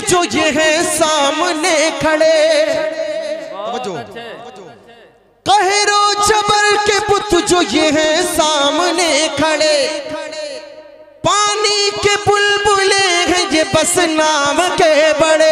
जो ये है सामने खड़े, कहरो जबर के पुत जो ये है सामने खड़े, पानी के बुलबुले हैं ये बस नाम के बड़े।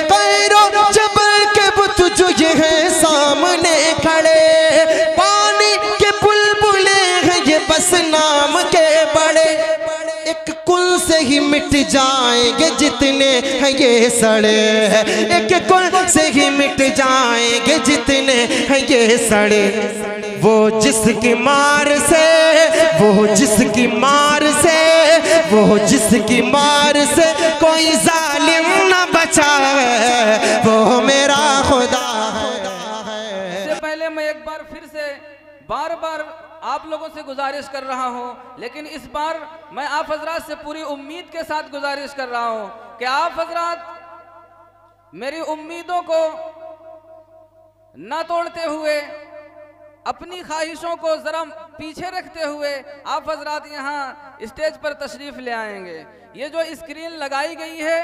कहरो जबर के पुत जो ये है सामने खड़े, पानी के बुलबुले हैं ये बस नाम के बड़े। एक कुल से ही मिट जाएंगे जितने हैं ये सड़े, एक कुल से ही मिट जाएंगे जितने हैं ये सड़े। वो जिसकी मार से, वो जिसकी मार से, वो जिसकी मार से कोई जालिम न बचाए, वो मेरा खुदा है। इससे पहले मैं एक बार फिर से बार बार आप लोगों से गुजारिश कर रहा हूं, लेकिन इस बार मैं आप हजरात से पूरी उम्मीद के साथ गुजारिश कर रहा हूं कि आप हजरात मेरी उम्मीदों को न तोड़ते हुए, अपनी ख्वाहिशों को जरा पीछे रखते हुए आप हजरात यहाँ स्टेज पर तशरीफ ले आएंगे। ये जो स्क्रीन लगाई गई है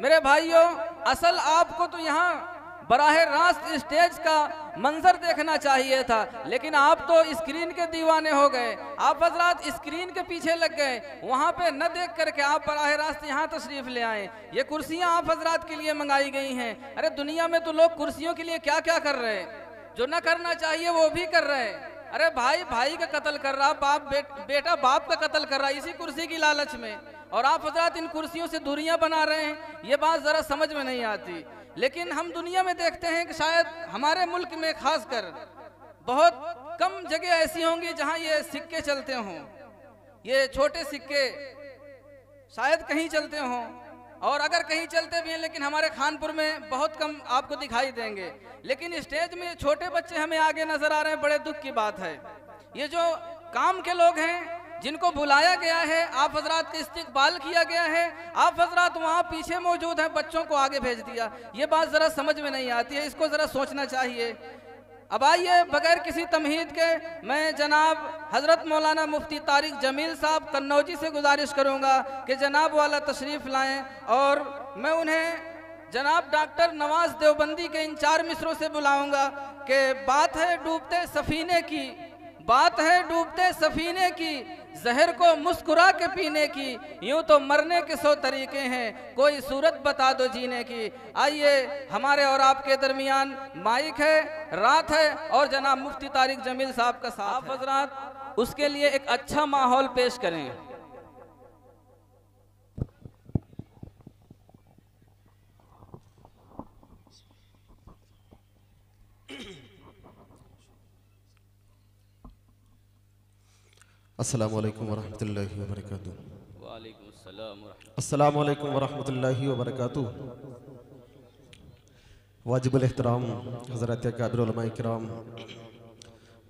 मेरे भाइयों, असल आपको तो यहाँ बराह रास्त स्टेज का मंजर देखना चाहिए था, लेकिन आप तो स्क्रीन के दीवाने हो गए। आप हजरात स्क्रीन के पीछे लग गए, वहाँ पे न देख करके आप बराह रास्त यहाँ तशरीफ ले आए। ये कुर्सियाँ आप हजरात के लिए मंगाई गई हैं। अरे दुनिया में तो लोग कुर्सियों के लिए क्या क्या कर रहे हैं, जो न करना चाहिए वो भी कर रहे हैं। अरे भाई भाई का कत्ल कर रहा, बाप बेटा बाप का कत्ल कर रहा इसी कुर्सी की लालच में, और आप हजरात इन कुर्सियों से दूरियां बना रहे हैं। ये बात ज़रा समझ में नहीं आती। लेकिन हम दुनिया में देखते हैं कि शायद हमारे मुल्क में खासकर बहुत कम जगह ऐसी होंगी जहां ये सिक्के चलते हों, ये छोटे सिक्के शायद कहीं चलते हों, और अगर कहीं चलते भी हैं लेकिन हमारे खानपुर में बहुत कम आपको दिखाई देंगे। लेकिन स्टेज में छोटे बच्चे हमें आगे नजर आ रहे हैं, बड़े दुख की बात है। ये जो काम के लोग हैं जिनको बुलाया गया है, आप हजरात का इस्तकबाल किया गया है, आप हजरात वहाँ पीछे मौजूद हैं, बच्चों को आगे भेज दिया। ये बात ज़रा समझ में नहीं आती है, इसको ज़रा सोचना चाहिए। अब आइए बगैर किसी तमहीद के मैं जनाब हज़रत मौलाना मुफ्ती तारिक जमील साहब कन्नौजी से गुजारिश करूँगा कि जनाब वाला तशरीफ़ लाएँ, और मैं उन्हें जनाब डॉक्टर नवाज देवबंदी के इन 4 मिसरों से बुलाऊँगा कि बात है डूबते सफ़ीने की, बात है डूबते सफीने की, जहर को मुस्कुरा के पीने की, यूं तो मरने के 100 तरीके हैं, कोई सूरत बता दो जीने की। आइए हमारे और आपके दरमियान माइक है, रात है, और जनाब मुफ्ती तारिक जमील साहब का साथ। आप हजरात उसके लिए एक अच्छा माहौल पेश करें। अस्सलामु अलैकुम वरहमतुल्लाहि वबरकातुहू। वालेकुम अस्सलाम अस्सलामु अलैकुम वरहमतुल्लाहि वबरकातुहू। वाजिबुल एहतराम हज़रत अकाबिर उलमाए किराम,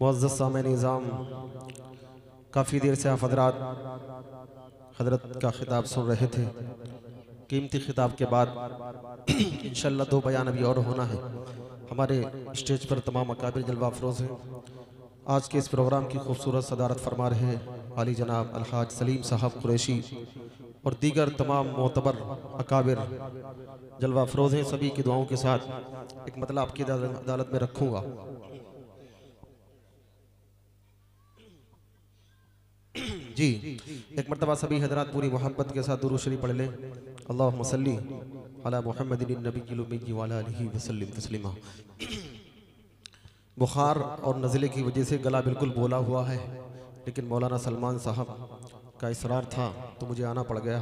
मुअज़्ज़ज़ सामईन निज़ाम, काफ़ी देर से आप हज़रात हज़रत का खिताब सुन रहे थे। कीमती खिताब के बाद इंशाअल्लाह 2 बयान अभी और होना है। हमारे स्टेज पर तमाम अकाबिर जलवा अफरोज़ हैं। आज के इस प्रोग्राम की खूबसूरत सदारत फरमा रहे आली जनाब अलहाज सलीम साहब कुरैशी और दीगर तमाम मोतबर अकाबिर जलवा अफरोज़ हैं। सभी की दुआओं के साथ एक मतलब आपकी अदालत में रखूँगा। जी एक मरतबा सभी हजरात पूरी मोहब्बत के साथ दुरूद शरीफ पढ़ लें। अल्लाहुम्मा सल्ली अला मुहम्मदिन नबिय्यिल उम्मी व अला आलिहि व सल्लिम तस्लीमा। बुखार और नज़ले की वजह से गला बिल्कुल बोला हुआ है, लेकिन मौलाना सलमान साहब का इसरार था तो मुझे आना पड़ गया।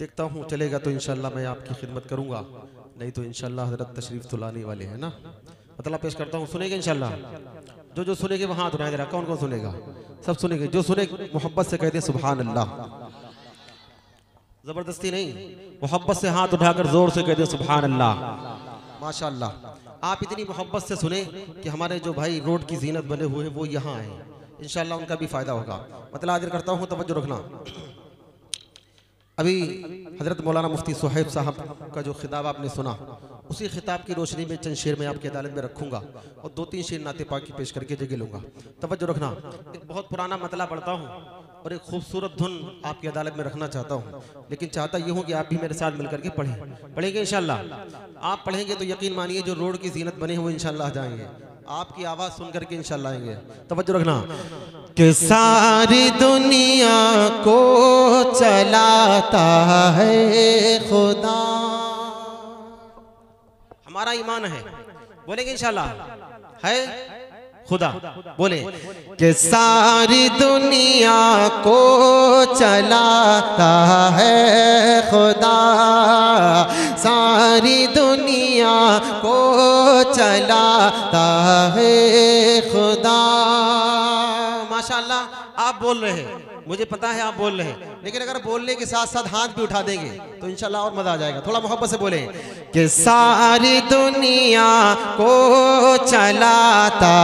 देखता हूँ चलेगा तो इंशाअल्लाह मैं आपकी खिदमत करूँगा, नहीं तो इंशाअल्लाह हज़रत तशरीफ़ तो लाने वाले हैं ना। मतलब पेश करता हूँ, सुनेगा इंशाअल्लाह। जो सुनेंगे वहाँ हाथ उठाए जरा, कौन कौन सुनेगा? सब सुनेंगे। जो सुने मोहब्बत से कहते सुभान अल्लाह, ज़बरदस्ती नहीं, मोहब्बत से हाथ उठाकर ज़ोर से कहते सुभान अल्लाह। माशाअल्लाह आप इतनी मोहब्बत से सुने कि हमारे जो भाई रोड की जीनत बने हुए वो यहाँ आए, इंशाअल्लाह उनका भी फ़ायदा होगा। मतलब हाजिर करता हूँ, तवज्जो रखना। अभी हज़रत मौलाना मुफ्ती सुहैब साहब का जो खिताब आपने सुना, उसी खिताब की रोशनी में चंद शेर मैं आपकी अदालत में रखूँगा और 2-3 शेर नाते पाक की पेश करके जगह लूँगा। तवज्जो रखना। एक बहुत पुराना मतला पढ़ता हूँ और एक खूबसूरत धुन आपकी अदालत में रखना चाहता हूँ, लेकिन चाहता ये हूँ कि आप भी मेरे साथ मिलकर के पढ़ेंगे इंशाल्लाह। आप पढ़ेंगे तो यकीन मानिए जो रोड की जीनत बने हैं वो इंशाल्लाह आ जाएंगे, आपकी आवाज़ सुन करके इंशाल्लाह आएंगे। तवज्जो रखना कि सारी दुनिया को चलाता है खुदा, हमारा ईमान है, बोलेंगे इंशाल्लाह, है खुदा। बोले कि सारी दुनिया को चलाता है खुदा, सारी दुनिया को चलाता है खुदा। माशाअल्लाह आप बोल रहे हैं, मुझे पता है आप बोल रहे हैं, लेकिन अगर बोलने के साथ साथ हाथ भी उठा देंगे तो इंशाल्लाह और मजा आ जाएगा। थोड़ा मोहब्बत से बोले कि सारी दुनिया को चलाता,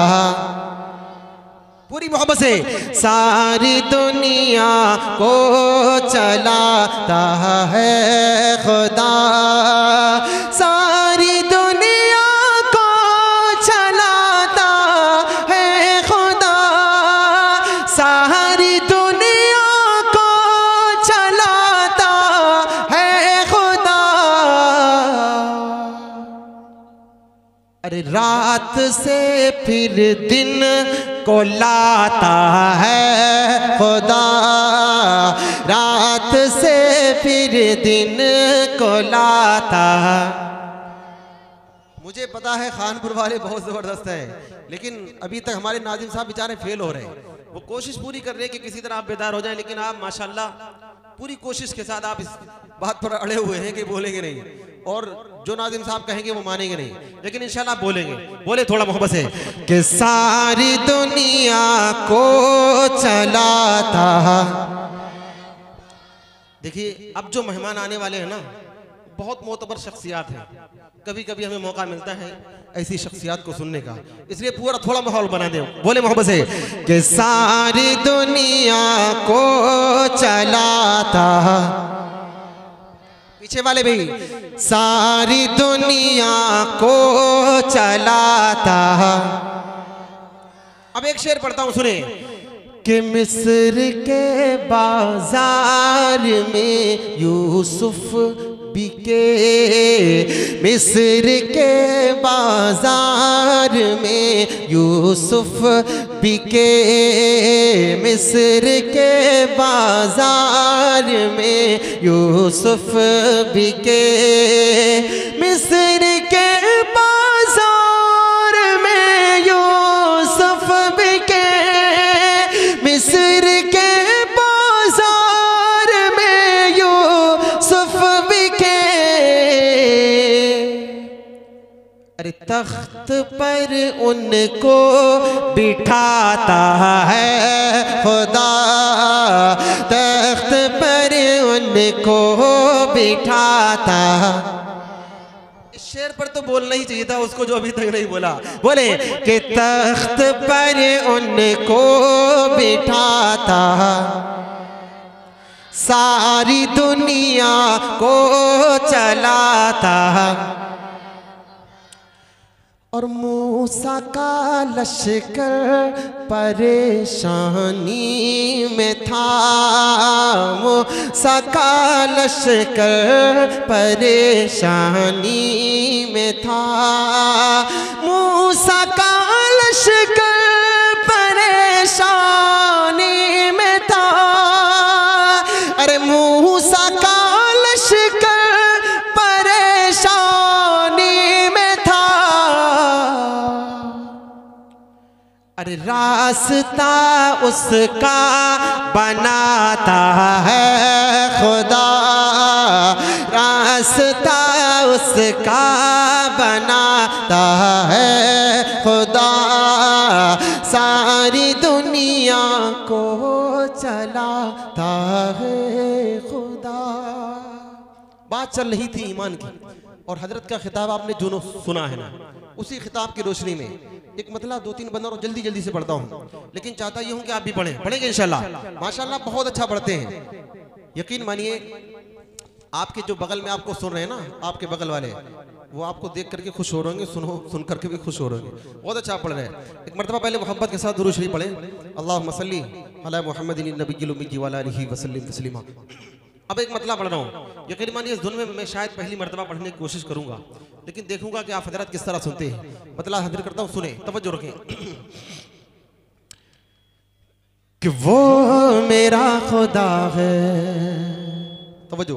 पूरी मोहब्बत से, सारी दुनिया को चलाता है खुदा, सारी दुनिया को चलाता है खुदा, सारी दुनिया को चलाता है खुदा। अरे रात से फिर दिन को लाता है खुदा, रात से फिर दिन को लाता। मुझे पता है खानपुर वाले बहुत ज़बरदस्त है, लेकिन अभी तक हमारे नाज़िम साहब बेचारे फेल हो रहे हैं। वो कोशिश पूरी कर रहे हैं कि किसी तरह आप बेदार हो जाएं, लेकिन आप माशाल्लाह पूरी कोशिश के साथ आप इस बात पर अड़े हुए हैं कि बोलेंगे नहीं, और जो नाज़िम साहब कहेंगे वो मानेंगे नहीं, लेकिन इंशाल्लाह आप बोलेंगे। बोले थोड़ा मोहब्बत से कि सारी दुनिया को चलाता। देखिए अब जो मेहमान आने वाले हैं ना, बहुत मोतबर शख्सियात हैं, कभी कभी हमें मौका मिलता है ऐसी शख्सियात को सुनने का, इसलिए पूरा थोड़ा माहौल बना दे। बोले मोहब्बत से कि सारी दुनिया को चलाता, पीछे वाले भी, सारी दुनिया को चलाता। अब एक शेर पढ़ता हूं, सुने कि मिस्र के बाजार में यूसुफ बिके, मिस्र के बाजार में यूसुफ बिके, मिस्र के बाजार में यूसुफ बिके, मिस्र के बाजार में यूसुफ बिके, मिस्र के बाजार में यूसुफ बिके। अरे तख्त पर उनको बिठाता है खुदा, तख्त पर उनको बिठाता। इस शेर पर तो बोलना ही चाहिए था उसको, जो अभी तक नहीं बोला। बोले कि तख्त पर उनको बिठाता, सारी दुनिया को चलाता। और मूसा का लश्कर परेशानी में था, मूसा का लश्कर परेशानी में था, मूसा का लश्कर परेशानी में था। अरे मूसा का लश्कर परेशानी में था। अरे रास्ता उसका बनाता है खुदा, रास्ता उसका बनाता है खुदा, सारी दुनिया को चलाता है खुदा। बात चल रही थी ईमान की, और हजरत का खिताब आपने जो सुना है ना, उसी खिताब की रोशनी में एक मतलब 2-3 बंदा, और जल्दी जल्दी से पढ़ता हूँ, लेकिन चाहता ये हूँ कि आप भी पढ़ेंगे इंशाल्लाह। माशाल्लाह बहुत अच्छा पढ़ते हैं, यकीन मानिए। आपके जो बगल में आपको सुन रहे हैं ना, आपके बगल वाले, वो आपको देख करके खुश हो रहे होंगे, सुन करके भी खुश हो रहे होंगे। बहुत अच्छा पढ़ रहे हैं। एक मरतबा पहले मोहब्बत के साथ दुरूद शरीफ पढ़े, अल्लाहुम्मा सल्ली अला मुहम्मदिन नबिय्यिल उम्मी व अला आलिहि वसल्लम तस्लीमा। अब एक मतला पढ़ रहा हूँ, यकीन मानिए इस धुन में मैं शायद पहली मरतबा पढ़ने की कोशिश करूंगा, लेकिन देखूंगा कि आप हजरत किस तरह सुनते हैं। मतला हाजिर करता हूँ, सुने, तवज्जो रखें। कि वो मेरा खुदा है, तवज्जो,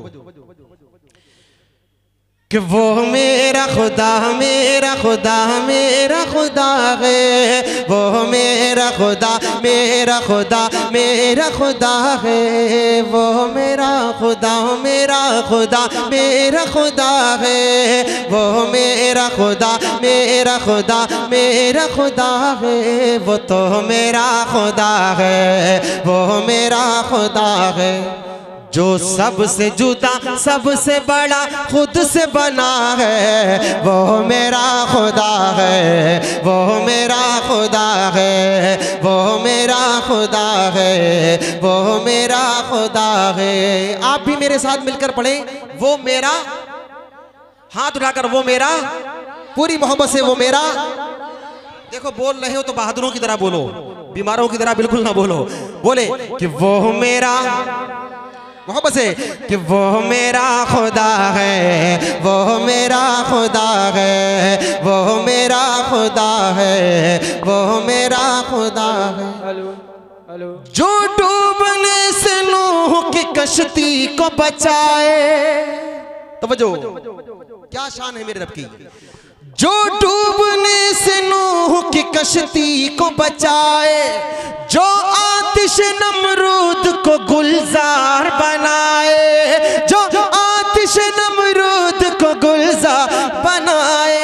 कि वो मेरा खुदा मेरा खुदा मेरा खुदा है, वो मेरा खुदा मेरा खुदा मेरा खुदा है, वो मेरा खुदा मेरा खुदा मेरा खुदा है, वो मेरा खुदा मेरा खुदा मेरा खुदा है, वो तो मेरा खुदा है, वो मेरा खुदा है, जो सबसे जुदा सबसे बड़ा खुद से बना है, वो मेरा खुदा है, वो मेरा खुदा है, वो मेरा खुदा है, वो मेरा खुदा है। आप भी मेरे साथ मिलकर पढ़ें, वो मेरा, हाथ उठाकर वो मेरा, पूरी मोहब्बत से वो मेरा। देखो बोल रहे हो तो बहादुरों की तरह बोलो, बीमारों की तरह बिल्कुल ना बोलो। बोले कि वो मेरा, मोहब्बत से, कि वो मेरा खुदा है, वो मेरा खुदा है, वो मेरा खुदा है, वो मेरा खुदा है, जो डूबने से नूह की कश्ती को बचाए। तवज्जो, क्या शान है मेरे रब की। जो डूबने से नूह की कश्ती को बचाए, जो आतिश नमरूद को गुलजार बनाए, जो आतिश नमरूद को गुलजार बनाए,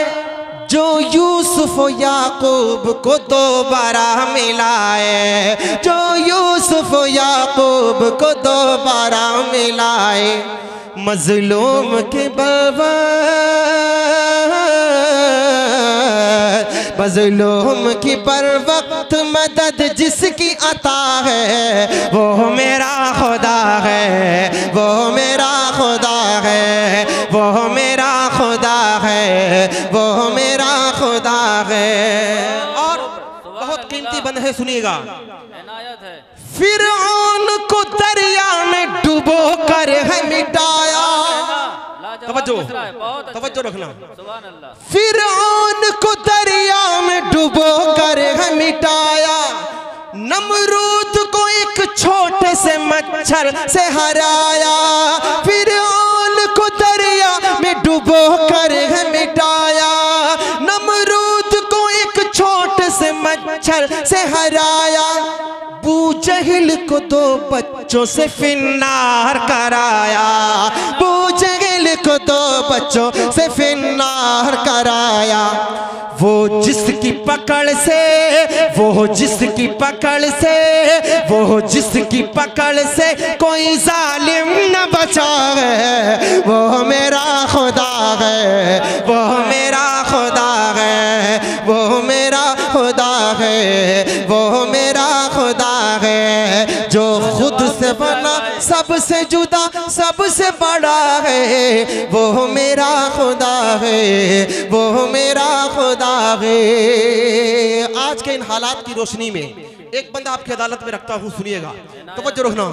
जो यूसुफ याकूब को दोबारा मिलाए, जो यूसुफ याकूब को दोबारा मिलाए, मजलूम के बलवा मज़लूम की पर वक्त मदद जिसकी अता है, वो मेरा खुदा है, वो मेरा खुदा है, वो मेरा खुदा है, वो मेरा खुदा है। और बहुत कीमती बंद है, सुनिएगा। फिरौन को दरिया में डुबो कर है मिटाया, तवज्जो तवज्जो रखना। फिरौन को दरिया में डुबो कर है मिटाया, नमरूद को एक छोटे से मच्छर से हराया, फिरौन को दरिया में डुबो कर है मिटाया, नमरूद को एक छोटे से मच्छर से हराया, अबू जहल को दो बच्चों से फिन्नार कराया, अबू जहल को दो बच्चों से फिन्नार कराया। वो जिसकी पकड़ से, वो जिसकी पकड़ से, वो जिसकी पकड़ से कोई जालिम न बचा है, वो मेरा खुदा है, वो मेरा खुदा है, वो मेरा खुदा है, वो मेरा खुदा है, जो खुद से बना सबसे जुदा सबसे बड़ा है, वो मेरा खुदा है, वो मेरा खुदा है। आज के इन हालात की रोशनी में एक बंदा आपकी अदालत में रखता हूँ, सुनिएगा, तवज्जो रखना।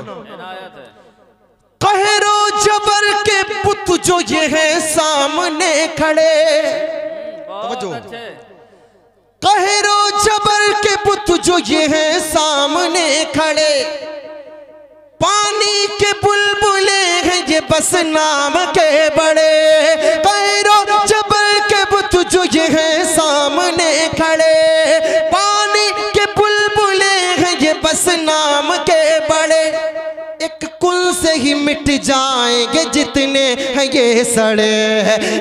कहरो जबर के पुत जो ये है सामने खड़े, तवज्जो, कहरो जबर के पुत जो ये है सामने खड़े, पानी के बुलबुले हैं ये बस नाम के बड़े, कहरो जबर के पुत जो ये है सामने खड़े, पानी के बुलबुले हैं ये बस नाम के बड़े, एक कुल से ही मिट जाएंगे जितने हैं ये सड़े,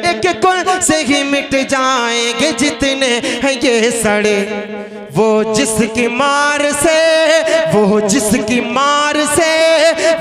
एक कुल से ही मिट जाएंगे जितने हैं ये सड़े। वो जिसकी मार से, वो जिसकी मार से,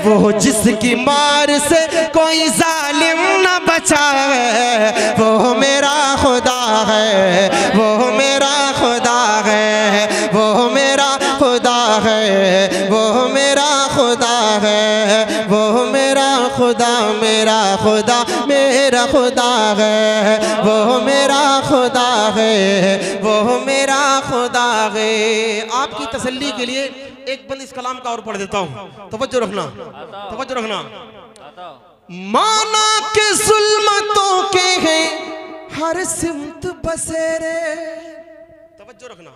वो जिसकी मार से कोई जालिम न बचा है, वो मेरा खुदा है, वो मेरा खुदा है, वो मेरा खुदा है, वो मेरा खुदा है, वो मेरा खुदा खुदा मेरा खुदा मेरा खुदा है, वो मेरा खुदा है, वो मेरा खुदा है। आपकी तसल्ली के लिए एक बंद इस कलाम का और पढ़ देता हूँ, तवज्जो रखना, तवज्जो रखना। माना के जुल्मतों के हैं हर सिमत बसेरे, तवज्जो रखना।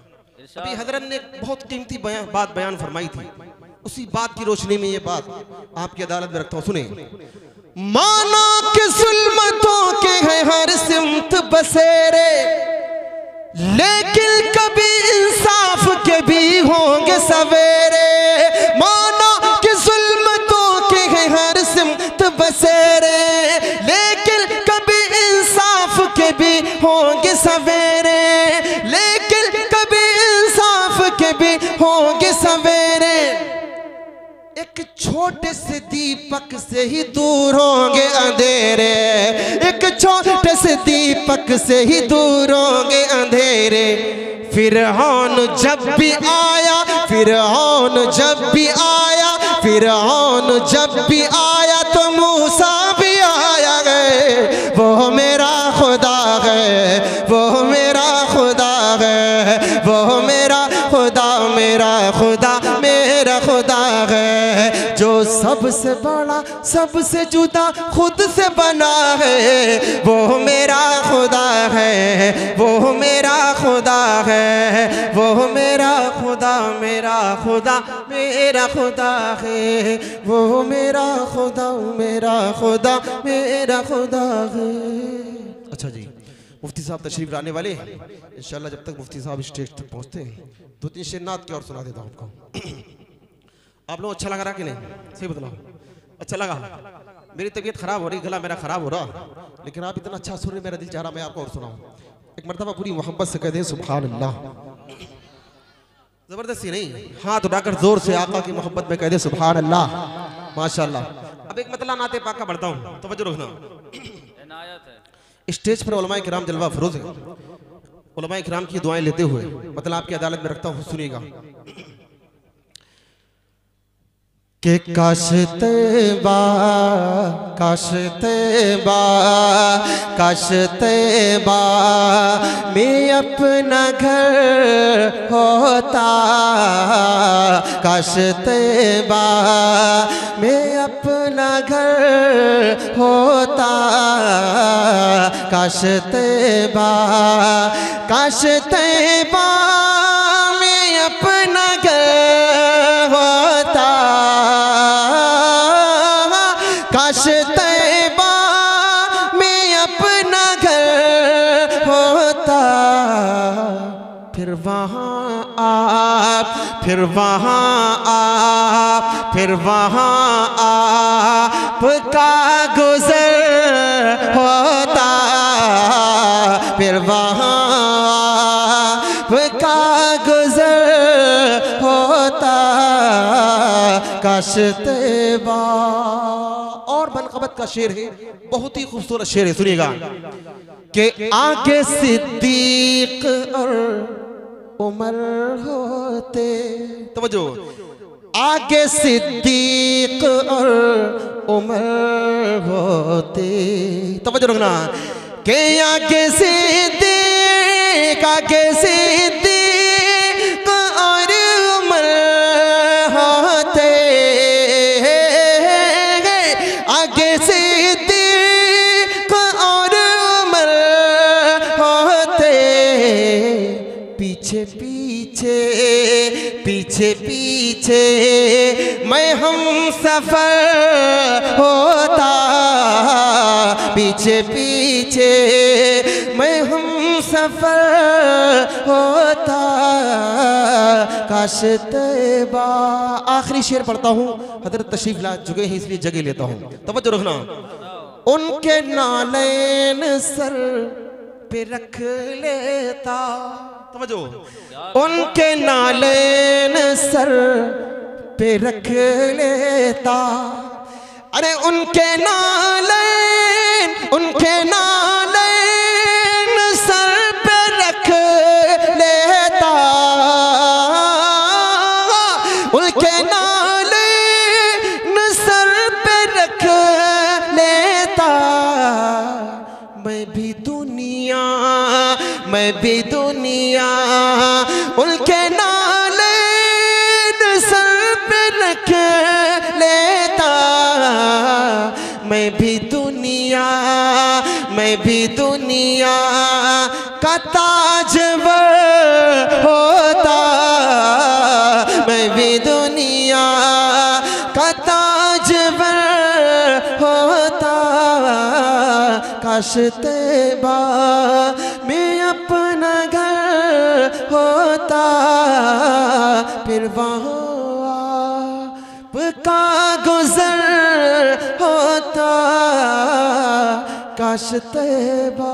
अभी हजरत ने बहुत कीमती बात बयान फरमाई थी, उसी बात की रोशनी में ये बात आपकी अदालत में रखता हूँ, सुने। माना के जुल्मतों के हैं हर सिमत बसेरे, लेकिन कभी इंसाफ के भी होंगे सवेरे। माना कि जुल्मतों के हैं हर सिमत बसेरे, लेकिन कभी इंसाफ के भी होंगे सवेरे, लेकिन कभी इंसाफ के भी होंगे सवेरे। एक छोटे से दीपक से ही दूर होंगे अंधेरे, एक छोटे से दीपक से ही दूर होंगे अंधेरे। फिरौन जब भी आया, फिरौन जब भी आया, फिरौन जब भी आया तो मूसा भी आया गए। वो मेरा खुदा है, वो मेरा खुदा है, वो मेरा खुदा मेरा खुदा मेरा खुदा है, जो सबसे बड़ा सबसे जुदा खुद से बना है। वो मेरा खुदा है, वो मेरा खुदा है, वो मेरा खुदा मेरा खुदा मेरा खुदा है, वो मेरा खुदा मेरा खुदा मेरा खुदा है। अच्छा जी, मुफ्ती साहब तशरीफ लाने वाले, इंशाल्लाह जब तक मुफ्ती साहब स्टेज तक पहुँचते हैं दो तीन शेर नात की और सुना देता हूँ आपको। आप लोग अच्छा लगा रहा कि नहीं, सही बतलाओ, अच्छा लगा? मेरी तबीयत खराब हो रही, गला मेरा खराब हो रहा, लेकिन आप इतना अच्छा सुन रहे, मेरा दिल चाह रहा मैं आपको और सुनाऊं। एक मर्तबा पूरी मोहब्बत से कह दे सुभान अल्लाह, जबरदस्ती नहीं, हाथ उठाकर जोर से आका की मोहब्बत में कह दे सुभान अल्लाह, माशाअल्लाह। अब एक मतलब नाते पाक का बढ़ता हूँ, तवज्जो रखना। स्टेज पर उलमाए किराम जलवा फरोज है, उलमाए किराम की दुआएं लेते हुए मतलब आपकी अदालत में रखता हूँ, सुनिएगा। कि काश तैबा काश तैबा काश तैबा में अपना घर होता, काश तैबा में अपना घर होता, काश तैबा काश तैबा में अपना घर होता, काश तैबा में अपना घर होता। फिर वहाँ आप, फिर वहाँ आप, फिर वहाँ आपका गुज़र होता, फिर वहाँ आपका गुज़र होता, काश तैबा। और मनक़बत का शेर है, बहुत ही खूबसूरत शेर है, सुनिएगा। कि आगे सिद्दीक और उमर होते, तवज्जो, आगे सिद्दीक और उमर होते, तवज्जो रखना। कि आगे सिद्दीक, आगे सिद्दीक और उमर होते, आगे सिद्दीक और उमर होते, पीछे पीछे पीछे पीछे मैं हम सफर होता, पीछे पीछे मैं हम सफर होता, काश तैबा। आखिरी शेर पढ़ता हूँ, हजरत तशरीफ ला चुके हैं इसलिए जगह लेता हूँ, तवज्जो रखना। उनके नालैन सर पे रख लेता, तवज्जो, उनके नालैन सर पे रख लेता, अरे उनके नालैन, उनके नालैन सर पे रख लेता, उनके नालैन सर पे रख मैं भी दुनिया उनके नाले सर पे रख लेता। मैं भी दुनिया का ताजवर होता। मैं भी दुनिया का ताजवर होता। काश तैबा में अपना घर होता, फिर वहाँ आपका गुजर होता। काश तैबा।